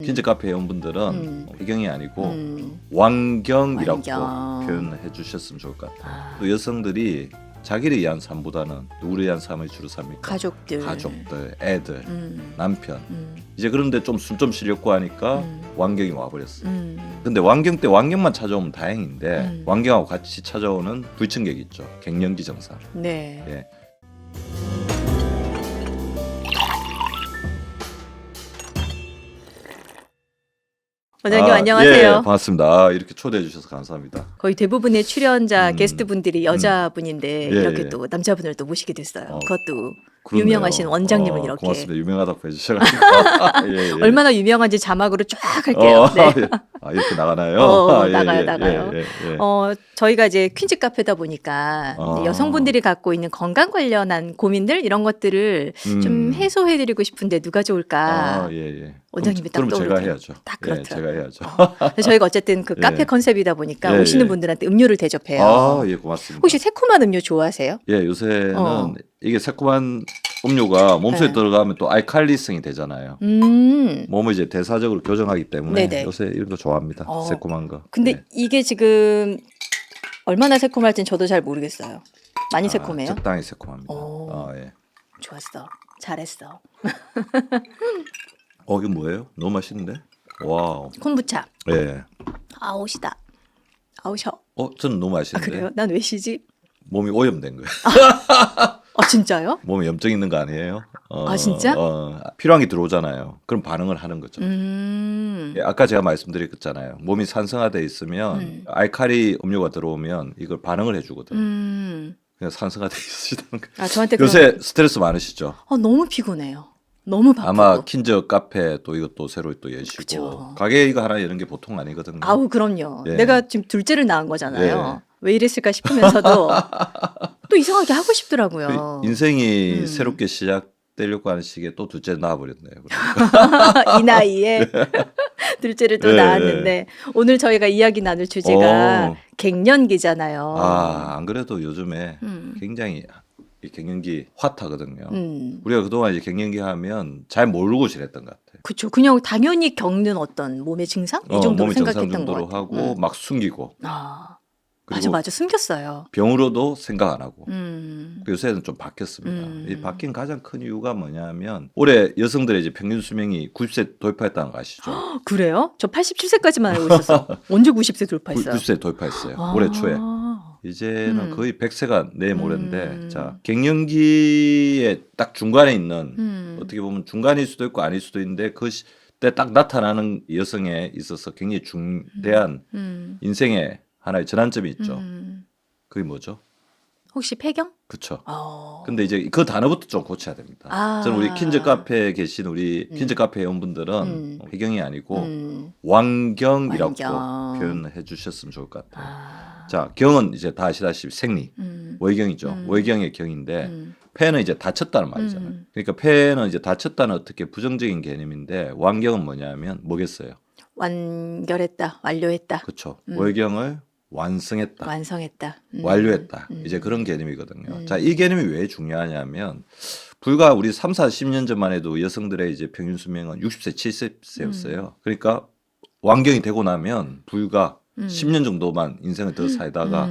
킨즈 카페 회원분들은 배경이 아니고 왕경이라고 왕경. 표현해 주셨으면 좋을 것 같아요. 아, 또 여성들이 자기를 위한 삶보다는 누구를 위한 삶을 주로 삽니까? 가족들, 애들, 음, 남편. 음, 이제 그런데 좀 숨 좀 쉬려고 하니까 음, 왕경이 와버렸어요. 음. 근데 왕경 때 왕경만 찾아오면 다행인데 음. 왕경하고 같이 찾아오는 불청객이 있죠. 갱년기 증상. 네. 예. 원장님 예, 안녕하세요. 반갑습니다. 아, 이렇게 초대해 주셔서 감사합니다. 거의 대부분의 출연자 음, 게스트분들이 여자분인데 예, 이렇게 예. 또 남자분을 또 모시게 됐어요. 그것도 그렇네요. 유명하신 원장님을 이렇게. 고맙습니다. 유명하다고 해주셔가지고. 예, 예. 얼마나 유명한지 자막으로 쫙 할게요. 네. 예. 아, 이렇게 나가나요? 나가요, 예, 나가요. 예, 예. 저희가 이제 퀸즈 카페다 보니까 이제 여성분들이 갖고 있는 건강 관련한 고민들 이런 것들을 좀 해소해드리고 싶은데 누가 좋을까? 예, 예. 원장님이 딱 그럼 제가 떠오르더라고요. 해야죠. 딱 예, 그렇죠. 제가 해야죠. 그래서 저희가 어쨌든 그 예. 카페 컨셉이다 보니까 예, 오시는 예. 분들한테 음료를 대접해요. 아, 예, 고맙습니다. 혹시 새콤한 음료 좋아하세요? 예, 요새는 어. 이게 새콤한 음료가 몸속에 네. 들어가면 또 알칼리성이 되잖아요. 음. 몸을 이제 대사적으로 교정하기 때문에 네네. 요새 이런 거 좋아합니다. 어. 새콤한 거. 근데 네. 이게 지금 얼마나 새콤할진 저도 잘 모르겠어요. 많이 새콤해요? 적당히 새콤합니다. 오. 예. 좋았어. 잘했어. 이게 뭐예요? 너무 맛있는데? 와우. 콤부차. 예. 아웃이다. 아웃이요. 저는 너무 아 맛있는데. 그래요? 난 왜 쉬지? 몸이 오염된 거예요. 진짜요? 몸에 염증 있는 거 아니에요? 아, 진짜? 필요한 게 들어오잖아요. 그럼 반응을 하는 거죠. 예, 아까 제가 말씀드렸잖아요. 몸이 산성화돼 있으면 알칼리 음료가 들어오면 이걸 반응을 해주거든요. 그냥 산성화돼 있으시다는 거예요. 아 저한테 요새 스트레스 많으시죠? 너무 피곤해요. 너무 바쁘고. 아마 킨즈 카페 또 이것도 새로 또 여시고 그쵸. 가게 이거 하나 여는 게 보통 아니거든요. 아우 그럼요. 예. 내가 지금 둘째를 낳은 거잖아요. 예. 왜 이랬을까 싶으면서도 또 이상하게 하고 싶더라고요. 인생이 새롭게 시작되려고 하는 시기에 또 둘째 낳아버렸네요. 그러니까. 이 나이에 둘째를 또 예. 낳았는데 오늘 저희가 이야기 나눌 주제가 갱년기잖아요. 안 그래도 요즘에 음. 굉장히 이 갱년기 핫하거든요. 음. 우리가 그동안 이제 갱년기 하면 잘 모르고 지냈던 것 같아요. 그렇죠. 그냥 당연히 겪는 어떤 몸의 증상 이 정도로 몸의 증상 생각했던 것 정도로 같아요. 하고 막 숨기고 그리고 맞아 숨겼어요. 병으로도 생각 안 하고 음. 요새는 좀 바뀌었습니다. 이 바뀐 가장 큰 이유가 뭐냐면 올해 여성들의 이제 평균 수명이 90세 돌파했다는 거 아시죠? 그래요? 저 87세까지만 알고 있었어. 언제 90세 돌파했어요? 90세 돌파했어요. 올해 초에. 이제는 거의 100세가 내일 모레인데 자 갱년기에 딱 중간에 있는 어떻게 보면 중간일 수도 있고 아닐 수도 있는데 그때 딱 나타나는 여성에 있어서 굉장히 중대한 인생의 하나의 전환점이 있죠. 그게 뭐죠? 혹시 폐경? 그렇죠. 어. 근데 이제 그 단어부터 좀 고쳐야 됩니다. 저는 우리 킨즈 카페에 계신 우리 킨즈 카페 회원분들은 배경이 아니고 왕경이라고 왕경. 표현해 주셨으면 좋을 것 같아요. 자, 경은 이제 다 아시다시피 생리, 월경이죠. 월경의 경인데 폐는 이제 다쳤다는 말이잖아요. 그러니까 폐는 이제 다쳤다는 어떻게 부정적인 개념인데 왕경은 뭐냐면 뭐겠어요? 완결했다, 완료했다, 그렇죠. 월경을 완성했다. 완성했다, 완료했다. 이제 그런 개념이거든요. 자, 이 개념이 왜 중요하냐면 불과 우리 3, 40년 전만 해도 여성들의 이제 평균 수명은 60세, 70세였어요. 그러니까 완경이 되고 나면 불과 10년 정도만 인생을 더 살다가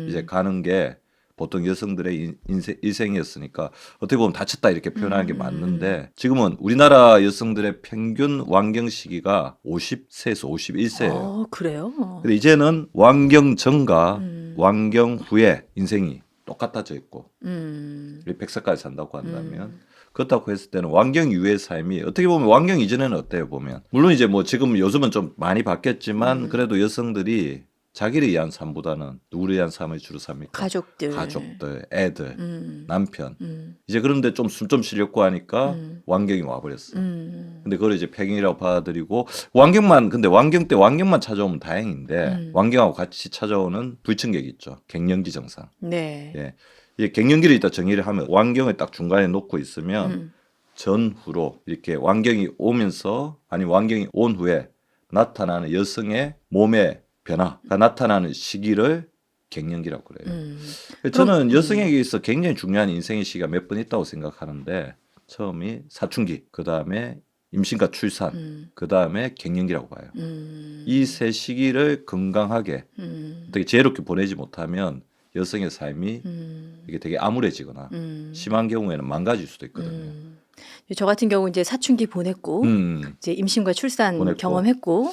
이제 가는 게 보통 여성들의 일생이었으니까 어떻게 보면 다쳤다 이렇게 표현하는 게 맞는데 지금은 우리나라 여성들의 평균 완경 시기가 50세에서 51세예요. 그래요? 근데 이제는 완경 전과 완경 후에 인생이 똑같아져 있고 우리 100세까지 산다고 한다면 그렇다고 했을 때는 완경 이후의 삶이 어떻게 보면 완경 이전에는 어때요 보면 물론 이제 뭐 지금 요즘은 좀 많이 바뀌었지만 그래도 여성들이 자기를 위한 삶보다는 누구를 위한 삶을 주로 삽니까? 가족들, 애들, 남편. 이제 그런데 좀 숨 좀 쉬려고 하니까 완경이 와버렸어. 근데 그걸 이제 폐경이라고 받아들이고 근데 왕경 때 왕경만 찾아오면 다행인데 왕경하고 같이 찾아오는 불청객이 있죠. 갱년기 증상. 네. 예. 이 갱년기를 일단 정의를 하면 왕경을 딱 중간에 놓고 있으면 전후로 이렇게 왕경이 오면서 아니 왕경이 온 후에 나타나는 여성의 몸의 변화가 나타나는 시기를 갱년기라고 그래요. 저는 여성에게 있어 굉장히 중요한 인생의 시기가 몇 번 있다고 생각하는데 처음이 사춘기, 그 다음에 임신과 출산, 그 다음에 갱년기라고 봐요. 이 세 시기를 건강하게 어떻게 지혜롭게 보내지 못하면 여성의 삶이 이게 되게 암울해지거나 심한 경우에는 망가질 수도 있거든요. 저 같은 경우 이제 사춘기 보냈고 이제 임신과 출산 보냈고. 경험했고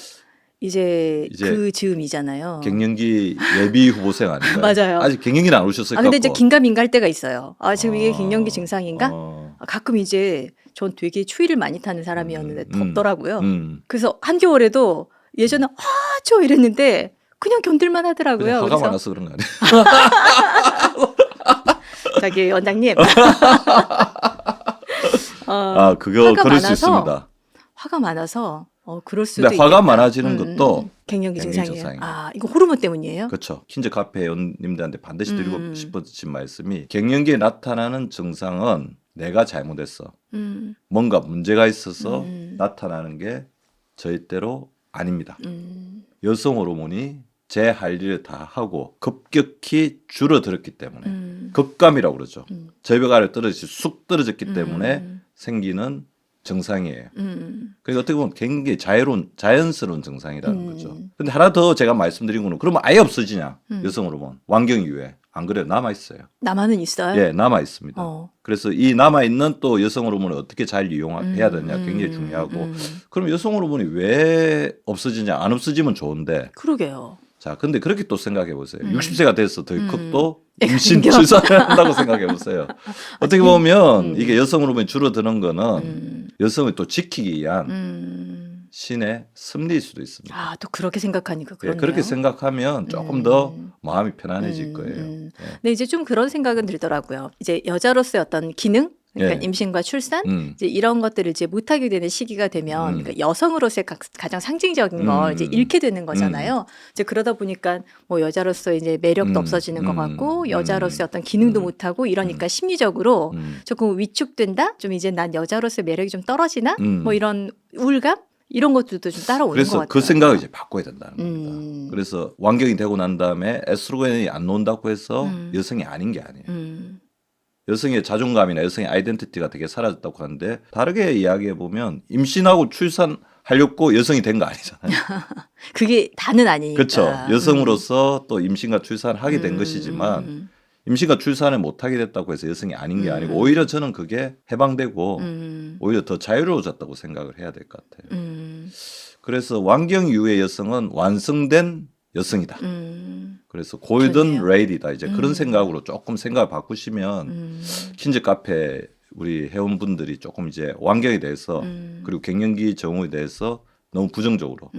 이제 이제 그 즈음이잖아요. 갱년기 예비 후보생 아닌가요? 맞아요. 아직 갱년기는 안 오셨을 것 근데 이제 같고. 긴가민가 할 때가 있어요. 지금 이게 갱년기 증상인가? 어. 가끔 이제 전 되게 추위를 많이 타는 사람이었는데 덥더라고요. 그래서 한겨울에도 예전에 저 이랬는데 그냥 견딜만 하더라고요. 그냥 화가 그래서 많아서 그런 거 아니에요? 저기 원장님 그거 화가 그럴 수 많아서 있습니다. 화가 많아서 그럴 수도 근데 화가 있겠다. 많아지는 것도 갱년기 갱년기 증상이에요. 증상이에요. 이거 호르몬 때문이에요? 그렇죠. 킨즈 카페 회원님들한테 반드시 드리고 싶으신 말씀이 갱년기에 나타나는 증상은 내가 잘못했어. 뭔가 문제가 있어서 나타나는 게 절대로 아닙니다. 여성 호르몬이 제 할 일을 다 하고 급격히 줄어들었기 때문에 급감이라고 그러죠. 절벽 아래 떨어지듯이 쑥 떨어졌기 때문에 생기는 증상이에요. 그러니까 어떻게 보면 굉장히 자연스러운 증상이라는 거죠. 근데 하나 더 제가 말씀드린 거는 그러면 아예 없어지냐? 여성 호르몬 완경 이후에 안 그래요? 남아 있어요. 남아는 있어요? 예, 남아 있습니다. 그래서 이 남아 있는 또 여성 호르몬을 어떻게 잘 이용해야 되느냐 굉장히 중요하고. 그럼 여성 호르몬이 왜 없어지냐? 안 없어지면 좋은데. 그러게요. 자, 근데 그렇게 또 생각해 보세요. 60세가 돼서 덜컥 임신 출산을 한다고 생각해 보세요. 어떻게 보면 이게 여성 호르몬이 줄어드는 거는 여성을 또 지키기 위한 신의 섭리일 수도 있습니다. 또 그렇게 생각하니까 그렇네요. 그렇게 생각하면 조금 더 마음이 편안해질 거예요. 예. 근데 이제 좀 그런 생각은 들더라고요. 이제 여자로서의 어떤 기능, 그러니까 예. 임신과 출산, 이제 이런 것들을 이제 못하게 되는 시기가 되면 그러니까 여성으로서의 가장 상징적인 걸 이제 잃게 되는 거잖아요. 이제 그러다 보니까 뭐 여자로서 이제 매력도 없어지는 것 같고 여자로서의 어떤 기능도 못하고 이러니까 심리적으로 조금 위축된다. 좀 이제 난 여자로서의 매력이 좀 떨어지나? 뭐 이런 우울감? 이런 것들도 좀 따라오는 것 그래서 같아요. 그 생각을 이제 바꿔야 된다는 겁니다. 그래서 완경이 되고 난 다음에 에스트로겐이 안 나온다고 해서 여성이 아닌 게 아니에요. 여성의 자존감이나 여성의 아이덴티티가 되게 사라졌다고 하는데 다르게 이야기해 보면 임신하고 출산하려고 여성이 된 거 아니잖아요. 그게 다는 아니니까. 그렇죠. 여성으로서 또 임신과 출산을 하게 된 것이지만 임신과 출산을 못하게 됐다고 해서 여성이 아닌 게 아니고 오히려 저는 그게 해방되고 오히려 더 자유로워졌다고 생각을 해야 될 것 같아요. 그래서 완경 이후의 여성은 완성된 여성이다. 그래서 골든 좋네요. 레이디다. 이제 그런 생각으로 조금 생각을 바꾸시면 킨즈 카페 우리 회원분들이 조금 이제 완경에 대해서 그리고 갱년기 증후에 대해서 너무 부정적으로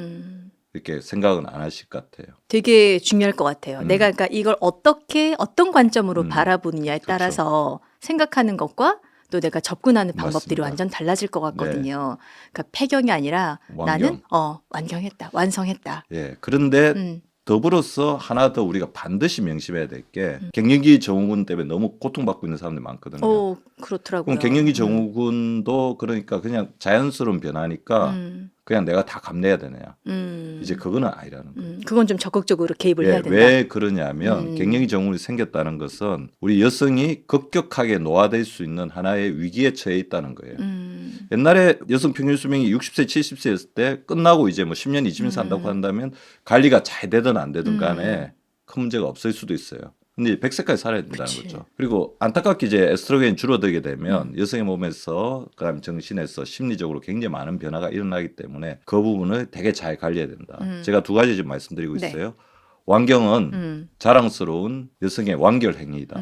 이렇게 생각은 안 하실 것 같아요. 되게 중요할 것 같아요. 내가 그러니까 이걸 어떤 관점으로 바라보느냐에 그렇죠. 따라서 생각하는 것과 또 내가 접근하는 방법들이 맞습니다. 완전 달라질 것 같거든요. 그러니까 폐경이 아니라 완경. 나는 완경했다, 완성했다. 예. 그런데 더불어서 하나 더 우리가 반드시 명심해야 될 게 갱년기 증후군 때문에 너무 고통받고 있는 사람들이 많거든요. 그렇더라고요. 그럼 갱년기 증후군도 그러니까 그냥 자연스러운 변화니까 그냥 내가 다 감내해야 되느냐. 이제 그거는 아니라는 거예요. 그건 좀 적극적으로 개입을 해야 된다. 왜 그러냐면 갱년기 증후군이 생겼다는 것은 우리 여성이 급격하게 노화될 수 있는 하나의 위기에 처해 있다는 거예요. 옛날에 여성 평균 수명이 60세, 70세였을 때 끝나고 이제 뭐 10년, 20년 산다고 한다면 관리가 잘 되든 안 되든 간에 큰 문제가 없을 수도 있어요. 근데 100세까지 살아야 된다는 그치. 거죠. 그리고 안타깝게 이제 에스트로겐이 줄어들게 되면 여성의 몸에서 그다음 정신에서 심리적으로 굉장히 많은 변화가 일어나기 때문에 그 부분을 되게 잘 관리해야 된다. 제가 두 가지 좀 말씀드리고 네. 있어요. 완경은 자랑스러운 여성의 완결 행위이다.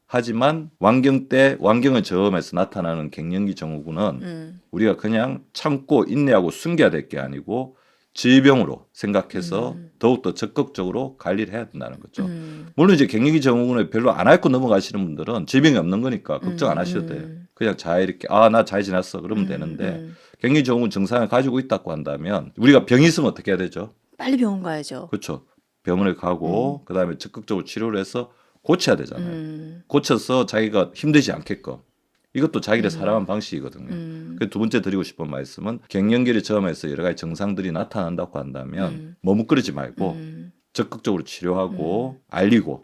하지만 완경 때 완경을 저음해서 나타나는 갱년기 증후군은 우리가 그냥 참고 인내하고 숨겨야 될 게 아니고 질병으로 생각해서 더욱더 적극적으로 관리를 해야 된다는 거죠. 물론 이제 갱년기 증후군을 별로 안 앓고 넘어가시는 분들은 질병이 없는 거니까 걱정 안 하셔도 돼요. 그냥 잘 이렇게 나 잘 지났어 그러면 되는데 갱년기 증후군 증상을 가지고 있다고 한다면 우리가 병이 있으면 어떻게 해야 되죠? 빨리 병원 가야죠. 그렇죠. 병원을 가고 그다음에 적극적으로 치료를 해서 고쳐야 되잖아요. 고쳐서 자기가 힘들지 않게끔. 이것도 자기를 사랑하는 방식이거든요. 그 두 번째 드리고 싶은 말씀은 갱년기를 저음해서 여러 가지 증상들이 나타난다고 한다면 머뭇거리지 말고 적극적으로 치료하고 알리고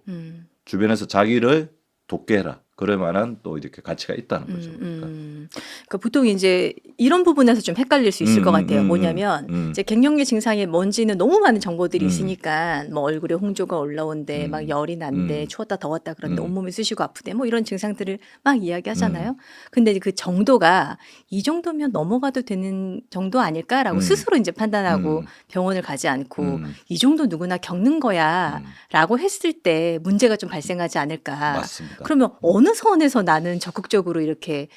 주변에서 자기를 돕게 해라. 그럴 만한 또 이렇게 가치가 있다는 거죠. 그러니까 보통 이제 이런 부분에서 좀 헷갈릴 수 있을 것 같아요. 뭐냐면 이제 갱년기 증상에 뭔지는 너무 많은 정보들이 있으니까 뭐 얼굴에 홍조가 올라온대, 막 열이 난대, 추웠다 더웠다 그런데 온몸이 쑤시고 아프대, 뭐 이런 증상들을 막 이야기하잖아요. 근데 그 정도가 이 정도면 넘어가도 되는 정도 아닐까라고 스스로 이제 판단하고 병원을 가지 않고 이 정도 누구나 겪는 거야라고 했을 때 문제가 좀 발생하지 않을까. 맞습니다. 그러면 어느 선에서 나는 적극적으로 이렇게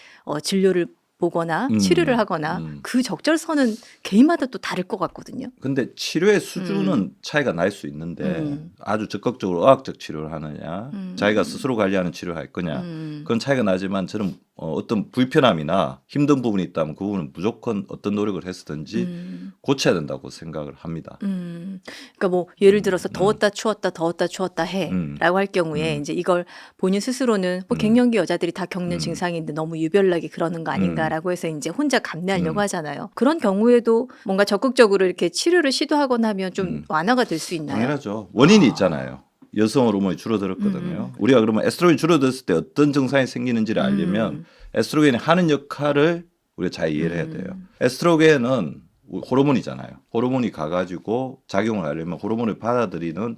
진료를 보거나 치료를 하거나 그 적절선은 개인마다 또 다를 것 같거든요. 근데 치료의 수준은 차이가 날 수 있는데 아주 적극적으로 의학적 치료를 하느냐 자기가 스스로 관리하는 치료를 할 거냐 그건 차이가 나지만 저는 어떤 불편함이나 힘든 부분이 있다면 그 부분은 무조건 어떤 노력을 했든지 고쳐야 된다고 생각을 합니다. 그러니까 뭐 예를 들어서 더웠다 추웠다 해라고 할 경우에 이제 이걸 본인 스스로는 뭐 갱년기 여자들이 다 겪는 증상인데 너무 유별나게 그러는 거 아닌가라고 해서 이제 혼자 감내하려고 하잖아요. 그런 경우에도 뭔가 적극적으로 이렇게 치료를 시도하거나 하면 좀 완화가 될 수 있나요? 당연하죠. 원인이 있잖아요. 여성 호르몬이 줄어들었거든요. 우리가 그러면 에스트로겐이 줄어들었을 때 어떤 증상이 생기는지를 알려면 에스트로겐이 하는 역할을 우리가 잘 이해를 해야 돼요. 에스트로겐은 호르몬이잖아요. 호르몬이 가가지고 작용을 하려면 호르몬을 받아들이는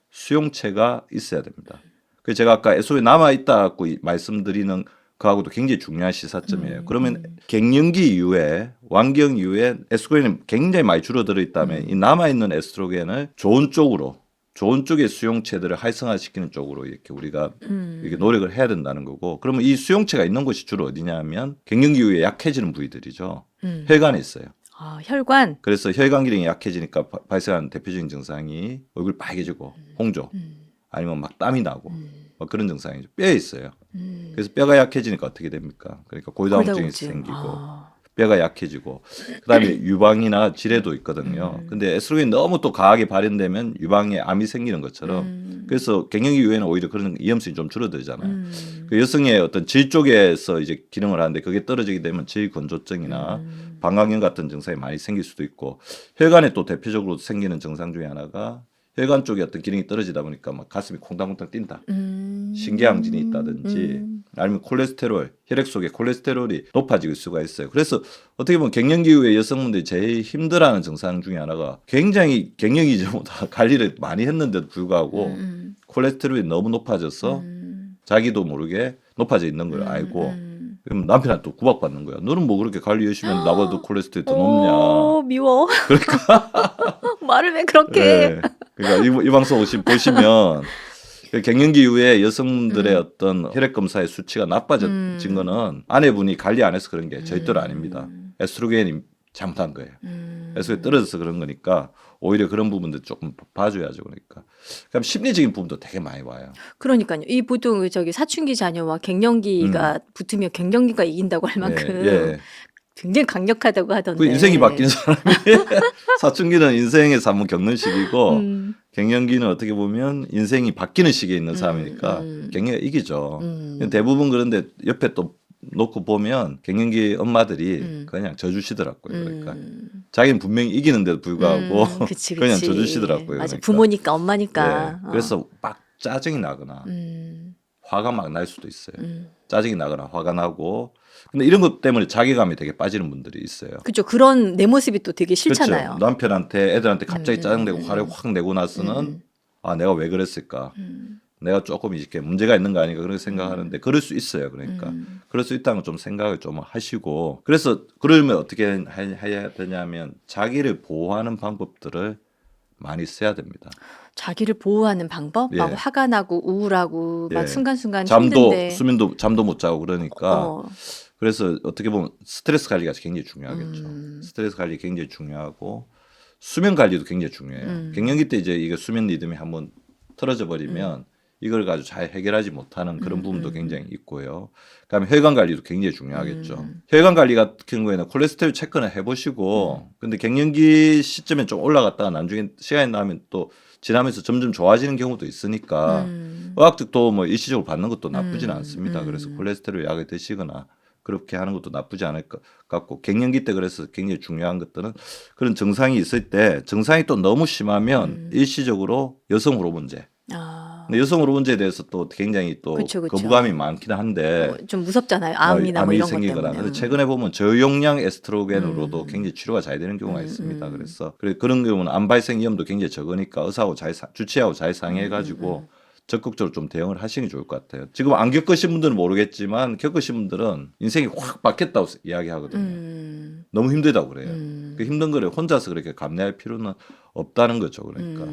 수용체가 있어야 됩니다. 그래서 제가 아까 에스트로겐이 남아있다고 말씀드리는 그하고도 굉장히 중요한 시사점이에요. 그러면 갱년기 이후에 완경 이후에 에스트로겐이 굉장히 많이 줄어들어 있다면 이 남아있는 에스트로겐을 좋은 쪽의 수용체들을 활성화시키는 쪽으로 이렇게 우리가 이렇게 노력을 해야 된다는 거고 그러면 이 수용체가 있는 곳이 주로 어디냐면 갱년기 이후에 약해지는 부위들이죠. 혈관에 있어요. 아, 혈관. 그래서 혈관 기능이 약해지니까 발생하는 대표적인 증상이 얼굴 빨개지고 홍조 아니면 막 땀이 나고 막 그런 증상이죠. 뼈에 있어요. 그래서 뼈가 약해지니까 어떻게 됩니까? 그러니까 골다공증이 생기고 뼈가 약해지고 그다음에 유방이나 질에도 있거든요. 근데 에스트로겐이 너무 또 강하게 발현되면 유방에 암이 생기는 것처럼 그래서 갱년기 이후에는 오히려 그런 위험성이 좀 줄어들잖아요. 그 여성의 어떤 질 쪽에서 이제 기능을 하는데 그게 떨어지게 되면 질 건조증이나 방광염 같은 증상이 많이 생길 수도 있고 혈관에 또 대표적으로 생기는 증상 중에 하나가 혈관 쪽에 어떤 기능이 떨어지다 보니까 막 가슴이 콩당콩당 뛴다. 신경항진이 있다든지 아니면 콜레스테롤, 혈액 속에 콜레스테롤이 높아질 수가 있어요. 그래서 어떻게 보면 갱년기 이후에 여성분들이 제일 힘들어하는 증상 중에 하나가 굉장히 갱년기 전보다 관리를 많이 했는데도 불구하고 콜레스테롤이 너무 높아져서 자기도 모르게 높아져 있는 걸 알고 그럼 남편한테 또 구박받는 거야. 너는 뭐 그렇게 관리 열심히 했는데 나보다 콜레스테롤이 더 높냐. 미워. 그러니까 말을 왜 그렇게 해? 네. 그러니까 이 방송 혹시 보시면 갱년기 이후에 여성분들의 어떤 혈액 검사의 수치가 나빠진 거는 아내분이 관리 안 해서 그런 게 절대로 아닙니다. 에스트로겐이 잘못한 거예요. 에스트로겐이 떨어져서 그런 거니까 오히려 그런 부분도 조금 봐줘야죠. 그러니까 그럼 심리적인 부분도 되게 많이 와요. 그러니까요. 이 보통 저기 사춘기 자녀와 갱년기가 붙으면 갱년기가 이긴다고 할 만큼 예. 굉장히 강력하다고 하던데. 그 인생이 바뀐 사람이 사춘기는 인생에서 한번 겪는 시기고 갱년기는 어떻게 보면 인생이 바뀌는 시기에 있는 사람이니까 갱년기가 이기죠. 대부분 그런데 옆에 또 놓고 보면 갱년기 엄마들이 그냥 져주시더라고요. 그러니까 자기는 분명히 이기는데도 불구하고 그치. 그냥 져주시더라고요. 맞아. 그러니까. 부모니까 엄마니까. 네. 그래서 막 짜증이 나거나 화가 막 날 수도 있어요. 짜증이 나거나 화가 나고 근데 이런 것 때문에 자괴감이 되게 빠지는 분들이 있어요. 그렇죠. 그런 내 모습이 또 되게 싫잖아요. 그렇죠. 남편한테 애들한테 갑자기 짜증내고 화를 확 내고 나서는 아 내가 왜 그랬을까? 내가 조금 이렇게 문제가 있는 거 아닌가 그렇게 생각하는데 그럴 수 있어요. 그러니까 그럴 수 있다는 걸 좀 생각을 좀 하시고 그래서 그러면 어떻게 해야 되냐면 자기를 보호하는 방법들을 많이 써야 됩니다. 자기를 보호하는 방법? 예. 막 화가 나고 우울하고 막 예. 순간순간 잠도 힘든데. 잠도 못 자고 그러니까 그래서 어떻게 보면 스트레스 관리가 굉장히 중요하겠죠. 스트레스 관리 굉장히 중요하고 수면 관리도 굉장히 중요해요. 갱년기 때 이제 이게 수면 리듬이 한번 틀어져 버리면 이걸 가지고 잘 해결하지 못하는 그런 부분도 굉장히 있고요. 그다음에 혈관 관리도 굉장히 중요하겠죠. 혈관 관리 같은 경우에는 콜레스테롤 체크는 해보시고 근데 갱년기 시점에 좀 올라갔다가 나중에 시간이 나면 또 지나면서 점점 좋아지는 경우도 있으니까 의학적도 뭐 일시적으로 받는 것도 나쁘지는 않습니다. 그래서 콜레스테롤 약을 드시거나 그렇게 하는 것도 나쁘지 않을 것 같고 갱년기 때 그래서 굉장히 중요한 것들은 그런 증상이 있을 때 증상이 또 너무 심하면 일시적으로 여성 호르몬제 근데 여성 호르몬제에 대해서 또 굉장히 또 그쵸. 거부감이 많긴 한데 좀 무섭잖아요. 암이나 뭐 암이 이런 것 생기거나. 때문에. 근데 최근에 보면 저용량 에스트로겐으로도 굉장히 치료가 잘 되는 경우가 있습니다. 그래서 그런 경우는 암 발생 위험도 굉장히 적으니까 의사하고 주치의하고 잘 상의해가지고 적극적으로 좀 대응을 하시는 게 좋을 것 같아요. 지금 안 겪으신 분들은 모르겠지만 겪으신 분들은 인생이 확 바뀌었다고 이야기하거든요. 너무 힘들다고 그래요. 그 힘든 거를 혼자서 그렇게 감내할 필요는 없다는 거죠. 그러니까.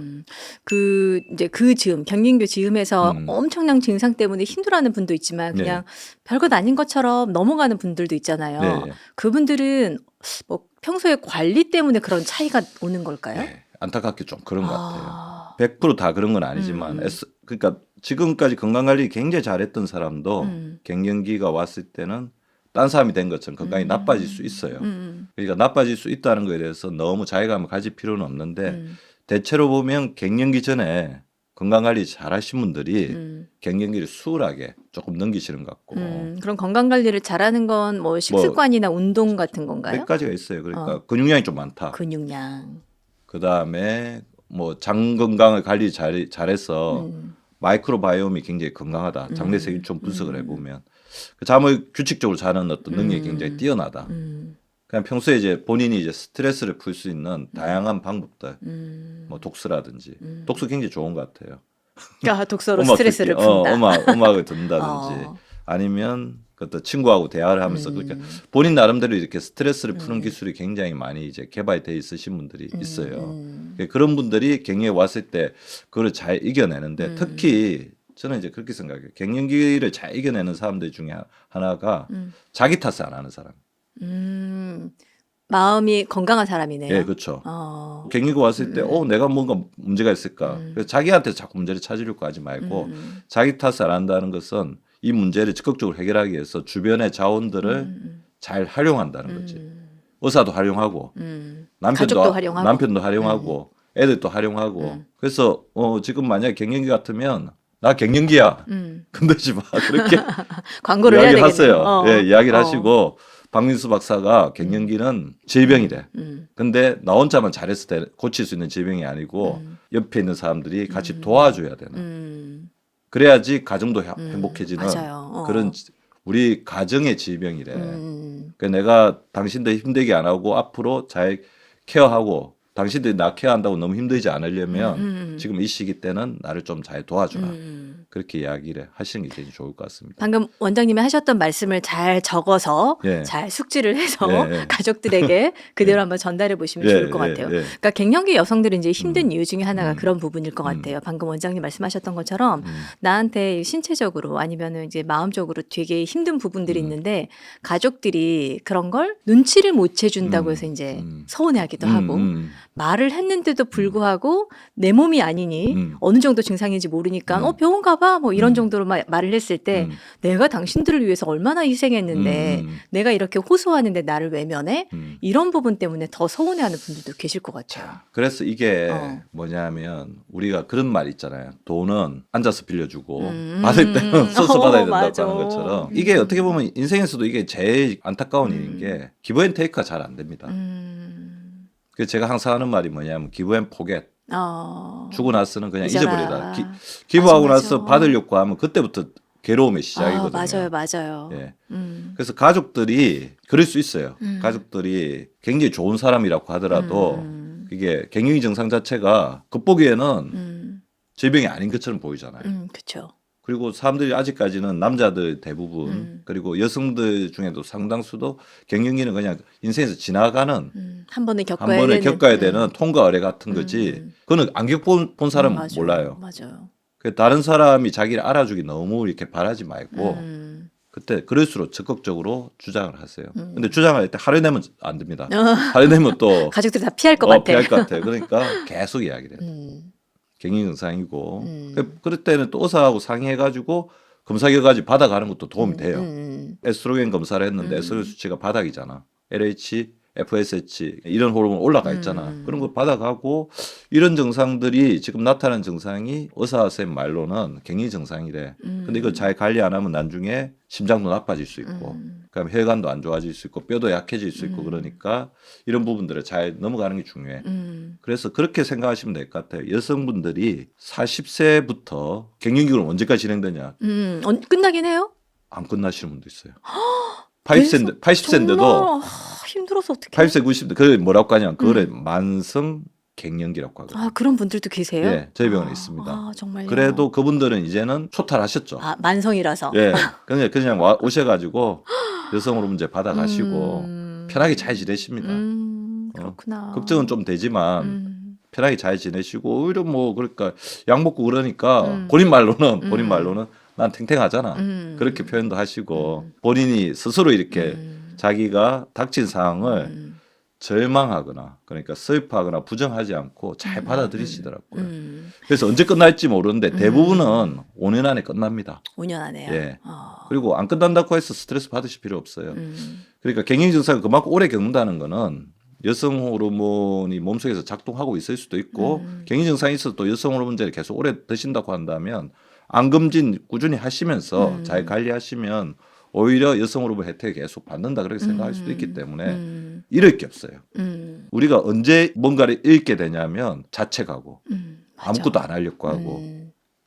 그 이제 그 즈음 경lin교 즈음에서 엄청난 증상 때문에 힘들어하는 분도 있지만 네. 그냥 별것 아닌 것처럼 넘어가는 분들도 있잖아요. 네. 그분들은 뭐 평소에 관리 때문에 그런 차이가 오는 걸까요? 네. 안타깝게 좀 그런 것 같아요. 아. 100% 다 그런 건 아니지만 그러니까 지금까지 건강관리 굉장히 잘했던 사람도 갱년기가 왔을 때는 딴 사람이 된 것처럼 건강이 나빠질 수 있어요. 그러니까 나빠질 수 있다는 거에 대해서 너무 자괴감을 가질 필요는 없는데 대체로 보면 갱년기 전에 건강관리 잘하신 분들이 갱년기를 수월하게 조금 넘기시는 것 같고 그럼 건강 관리를 잘하는 건 뭐 식습관이나 운동 같은 건가요? 몇 가지가 있어요. 그러니까 근육량이 좀 많다. 근육량. 그다음에 뭐 장 건강을 관리 잘해서 마이크로바이옴이 굉장히 건강하다. 장내 세균총 분석을 해보면 잠을 규칙적으로 자는 어떤 능력이 굉장히 뛰어나다. 그냥 평소에 이제 본인이 이제 스트레스를 풀 수 있는 다양한 방법들, 뭐 독서라든지 독서 굉장히 좋은 것 같아요. 그러니까 독서로 음악 스트레스를 듣기, 푼다. 음악을 듣는다든지 아니면 그것도 친구하고 대화를 하면서 그러니까 본인 나름대로 이렇게 스트레스를 푸는 기술이 굉장히 많이 이제 개발돼 있으신 분들이 있어요. 그런 분들이 갱년기에 왔을 때 그걸 잘 이겨내는데 특히 저는 이제 그렇게 생각해요. 갱년기를 잘 이겨내는 사람들 중에 하나가 자기 탓을 안 하는 사람. 마음이 건강한 사람이네요. 예, 그렇죠. 갱년기가 왔을 때, 내가 뭔가 문제가 있을까. 그래서 자기한테 자꾸 문제를 찾으려고 하지 말고 자기 탓을 안 한다는 것은 이 문제를 적극적으로 해결하기 위해서 주변의 자원들을 잘 활용한다는 거지. 의사도 활용하고, 가족도 활용하고. 남편도 활용하고, 애들도 활용하고. 그래서 지금 만약에 갱년기 같으면 나 갱년기야. 건들지 마. 그렇게 광고를 해야 이야기하세요. 되겠네요. 예, 이야기를 하시고 박민수 박사가 갱년기는 질병이래. 근데 나 혼자만 잘해서 고칠 수 있는 질병이 아니고 옆에 있는 사람들이 같이 도와줘야 되는. 그래야지 가정도 행복해지는 맞아요. 그런 우리 가정의 질병이래. 그러니까 내가 당신들 힘들게 안 하고 앞으로 잘 케어하고 당신들이 나 케어한다고 너무 힘들지 않으려면 지금 이 시기 때는 나를 좀 잘 도와주라. 그렇게 이야기를 하시는 게 제일 좋을 것 같습니다. 방금 원장님이 하셨던 말씀을 잘 적어서 예. 잘 숙지를 해서 예. 가족들에게 그대로 한번 전달해 보시면 좋을 것 같아요. 그러니까 갱년기 여성들이 이제 힘든 이유 중에 하나가 그런 부분일 것 같아요. 방금 원장님 말씀하셨던 것처럼 나한테 신체적으로 아니면 이제 마음적으로 되게 힘든 부분들이 있는데 가족들이 그런 걸 눈치를 못 채준다고 해서 이제 서운해하기도 하고 말을 했는데도 불구하고 내 몸이 아니니 어느 정도 증상인지 모르니까 병원 가봐 뭐 이런 정도로 말을 했을 때 내가 당신들을 위해서 얼마나 희생했는데 내가 이렇게 호소하는데 나를 외면해? 이런 부분 때문에 더 서운해하는 분들도 계실 것 같아요. 그래서 이게 뭐냐면 우리가 그런 말 있잖아요. 돈은 앉아서 빌려주고 받을 때는 서서 받아야 된다고 맞아. 하는 것처럼 이게 어떻게 보면 인생에서도 이게 제일 안타까운 일인 게 기브 앤 테이크가 잘 안 됩니다. 그래서 제가 항상 하는 말이 뭐냐면 기브 앤 포겟. 주고 나서는 그냥 잊어버리다. 기부하고 맞아. 나서 받으려고 하면 그때부터 괴로움의 시작이거든요. 맞아요. 예. 그래서 가족들이 그럴 수 있어요. 가족들이 굉장히 좋은 사람이라고 하더라도 이게 갱년기 증상 자체가 겉보기에는 질병이 아닌 것처럼 보이잖아요. 그렇죠. 그리고 사람들이 아직까지는 남자들 대부분 그리고 여성들 중에도 상당수도 갱년기는 그냥 인생에서 지나가는 한 번은 한 번에 겪어야 되는 통과 의례 같은 거지. 그거는 안 겪어본 사람은 맞아요. 몰라요. 맞아요. 다른 사람이 자기를 알아주기 너무 이렇게 바라지 말고 그때 그럴수록 적극적으로 주장을 하세요. 근데 주장을 할 때 하려 내면 안 됩니다. 하려 내면 또 가족들이 다 피할 것 같아. 피할 것 같아. 그러니까 계속 이야기를 해요. 갱년기 증상이고 그럴 때는 또 의사하고 상의해가지고 검사 결과까지 받아가는 것도 도움이 돼요. 에스트로겐 검사를 했는데 에스트로겐 수치가 바닥이잖아. LH, FSH 이런 호르몬 올라가 있잖아. 그런 거 받아가고 이런 증상들이 지금 나타나는 증상이 의사 선생님 말로는 갱년기 증상이래. 근데 이걸 잘 관리 안 하면 나중에 심장도 나빠질 수 있고 그다음에 혈관도 안 좋아질 수 있고 뼈도 약해질 수 있고 그러니까 이런 부분들을 잘 넘어가는 게 중요해. 그래서 그렇게 생각하시면 될 것 같아요. 여성분들이 40세부터 갱년기가 언제까지 진행되냐? 끝나긴 해요? 안 끝나시는 분도 있어요. 계속 80세인데도 정말 힘들어서 어떻게? 80세, 90세 그걸 뭐라고 하냐면 그거를 만성 갱년기라고 하거든요. 아, 그런 분들도 계세요? 예, 저희 병원에 있습니다. 아, 정말요? 그래도 그분들은 이제는 초탈하셨죠. 아, 만성이라서. 예, 그냥 오셔가지고 여성 호르몬제 받아가시고 편하게 잘 지내십니다. 그렇구나. 걱정은 좀 되지만 음, 편하게 잘 지내시고 오히려 뭐 그러니까 약 먹고 그러니까 음. 본인 말로는 난 탱탱하잖아. 음. 그렇게 표현도 하시고 본인이 스스로 이렇게 자기가 닥친 상황을 절망하거나 그러니까 슬퍼하거나 부정하지 않고 잘 받아들이시더라고요. 그래서 언제 끝날지 모르는데 대부분은 5년 안에 끝납니다. 5년 안에요? 예. 그리고 안 끝난다고 해서 스트레스 받으실 필요 없어요. 그러니까 갱년기 증상을 그만큼 오래 겪는다는 거는 여성 호르몬이 몸속에서 작동하고 있을 수도 있고 갱년기 증상이 있어도 또 여성 호르몬제를 계속 오래 드신다고 한다면 안검진 꾸준히 하시면서 잘 관리하시면 오히려 여성 호르몬 혜택을 계속 받는다 그렇게 생각할 수도 있기 때문에 잃을 게 없어요. 우리가 언제 뭔가를 잃게 되냐면 자책하고 아무것도 안 하려고 하고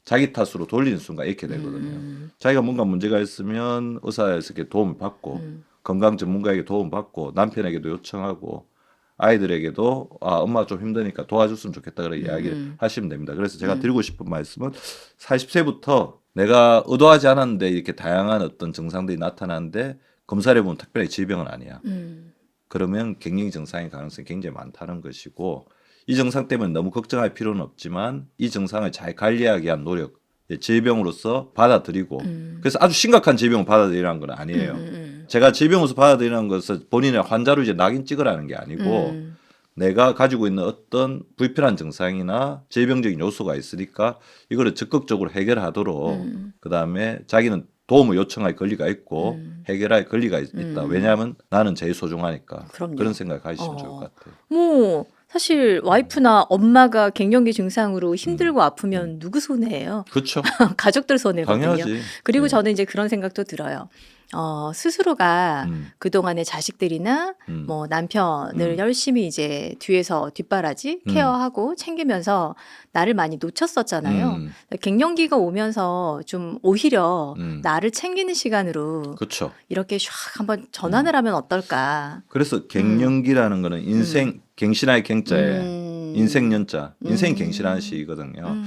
자기 탓으로 돌리는 순간 잃게 되거든요. 자기가 뭔가 문제가 있으면 의사에게 도움을 받고 건강 전문가에게 도움을 받고 남편에게도 요청하고 아이들에게도 엄마 좀 힘드니까 도와줬으면 좋겠다 그렇게 이야기를 하시면 됩니다. 그래서 제가 드리고 싶은 말씀은 40세부터 내가 의도하지 않았는데 이렇게 다양한 어떤 증상들이 나타나는데 검사를 해보면 특별히 질병은 아니야. 그러면 갱년기 증상의 가능성이 굉장히 많다는 것이고 이 증상 때문에 너무 걱정할 필요는 없지만 이 증상을 잘 관리하기 위한 노력, 질병으로서 받아들이고 그래서 아주 심각한 질병을 받아들이라는 건 아니에요. 제가 질병으로서 받아들이는 것은 본인의 환자로 이제 낙인 찍으라는 게 아니고 내가 가지고 있는 어떤 불편한 증상이나 질병적인 요소가 있으니까 이거를 적극적으로 해결하도록 그다음에 자기는 도움을 요청할 권리가 있고 해결할 권리가 있다. 왜냐하면 나는 제일 소중하니까. 그럼요. 그런 생각을 가지시면 좋을 것 같아요. 뭐 사실 와이프나 엄마가 갱년기 증상으로 힘들고 아프면 누구 손해예요? 그렇죠. 가족들 손해거든요. 당연하지. 그리고 네. 저는 이제 그런 생각도 들어요. 스스로가 음. 그동안의 자식들이나 뭐 남편을 열심히 이제 뒤에서 뒷바라지 케어하고 챙기면서 나를 많이 놓쳤었잖아요. 갱년기가 오면서 좀 오히려 나를 챙기는 시간으로 그렇죠. 이렇게 샥 한번 전환을 하면 어떨까? 그래서 갱년기라는 거는 인생 갱신할 갱자에 인생 연자, 인생 갱신하는 시기거든요.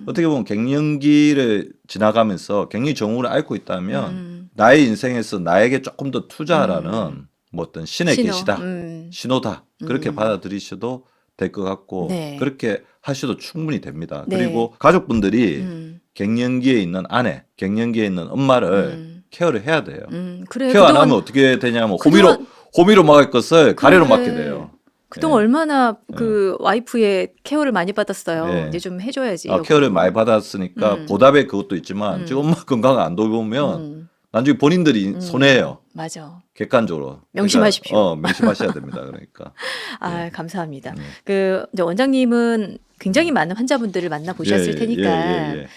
어떻게 보면 갱년기를 지나가면서 갱년기 정후를 앓고 있다면 나의 인생에서 나에게 조금 더 투자하라는 뭐 어떤 신의 신호. 계시다, 신호다 그렇게 받아들이셔도 될 것 같고 네. 그렇게 하셔도 충분히 됩니다. 네. 그리고 가족분들이 갱년기에 있는 아내, 갱년기에 있는 엄마를 케어를 해야 돼요. 그래. 케어 안 하면 어떻게 되냐면 그동안- 호미로 막을 것을 가래로 그래. 막게 돼요. 그동안 얼마나 그 와이프의 케어를 많이 받았어요. 네. 이제 좀 해줘야지. 케어를 많이 받았으니까 보답의 그것도 있지만 지금 엄마 건강을 안 돌보면 나중에 본인들이 손해예요. 맞아. 객관적으로. 명심하십시오. 그러니까, 명심하셔야 됩니다. 그러니까. 아, 감사합니다. 그 이제 원장님은 굉장히 많은 환자분들을 만나 보셨을 테니까 예.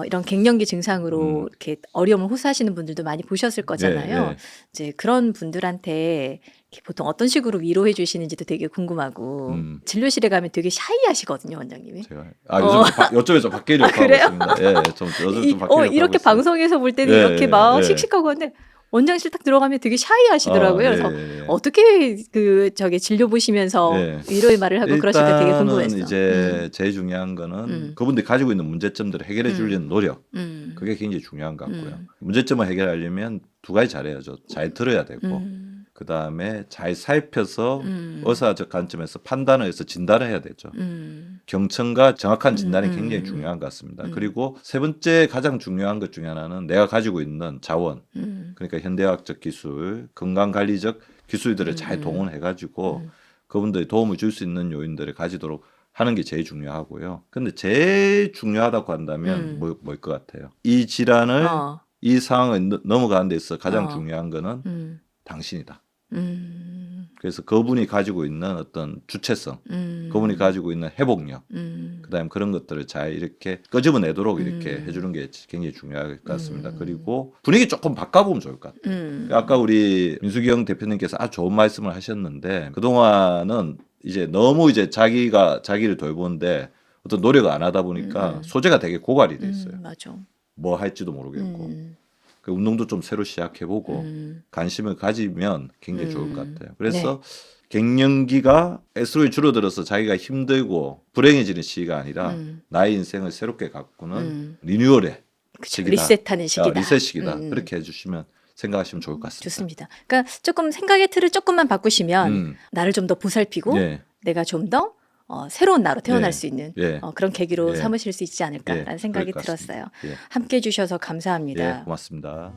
이런 갱년기 증상으로 이렇게 어려움을 호소하시는 분들도 많이 보셨을 거잖아요. 예. 이제 그런 분들한테 이렇게 보통 어떤 식으로 위로해 주시는지도 되게 궁금하고 진료실에 가면 되게 샤이하시거든요, 원장님이. 제가 요즘에 좀 바뀌려고 하고 그래요? 있습니다. 예, 좀 요즘 좀 바뀌려고 하고 이렇게 있어요. 방송에서 볼 때는 예, 이렇게 막 예. 씩씩하고 하는데 원장실 딱 들어가면 되게 샤이하시더라고요. 그래서 예. 어떻게 그 저기 진료 보시면서 예. 위로의 말을 하고 그러실까 되게 궁금했어. 일단은 이제 제일 중요한 거는 그분들이 가지고 있는 문제점들을 해결해 주려는 노력. 그게 굉장히 중요한 것 같고요. 문제점을 해결하려면 두 가지 잘해야죠. 잘 들어야 되고 그다음에 잘 살펴서 의사적 관점에서 판단을 해서 진단을 해야 되죠. 경청과 정확한 진단이 굉장히 중요한 것 같습니다. 그리고 세 번째 가장 중요한 것 중에 하나는 내가 가지고 있는 자원, 그러니까 현대의학적 기술, 건강관리적 기술들을 잘 동원해가지고 그분들이 도움을 줄 수 있는 요인들을 가지도록 하는 게 제일 중요하고요. 근데 제일 중요하다고 한다면 뭘 것 같아요? 이 질환을 이 상황을 넘어가는 데 있어 가장 중요한 거는 당신이다. 그래서 그분이 가지고 있는 어떤 주체성, 그분이 가지고 있는 회복력, 그다음에 그런 것들을 잘 이렇게 끄집어내도록 이렇게 해주는 게 굉장히 중요할 것 같습니다. 그리고 분위기 조금 바꿔보면 좋을 것 같아요. 아까 우리 민수경 대표님께서 아주 좋은 말씀을 하셨는데 그동안은 이제 너무 이제 자기가 자기를 돌보는데 어떤 노력을 안 하다 보니까 소재가 되게 고갈이 돼 있어요. 맞아. 뭐 할지도 모르겠고. 그 운동도 좀 새로 시작해보고 관심을 가지면 굉장히 좋을 것 같아요. 그래서 갱년기가 에스트로겐이 줄어들어서 자기가 힘들고 불행해지는 시기가 아니라 나의 인생을 새롭게 가꾸는 리뉴얼의 그쵸. 시기다. 리셋하는 시기다. 리셋 시기다. 그렇게 해주시면 생각하시면 좋을 것 같습니다. 좋습니다. 그러니까 조금 생각의 틀을 조금만 바꾸시면 나를 좀 더 보살피고 예. 내가 좀 더 새로운 나로 태어날 예. 수 있는 예. 그런 계기로 예. 삼으실 수 있지 않을까라는 예. 생각이 그럴 것 같습니다. 들었어요. 예. 함께해 주셔서 감사합니다. 예, 고맙습니다.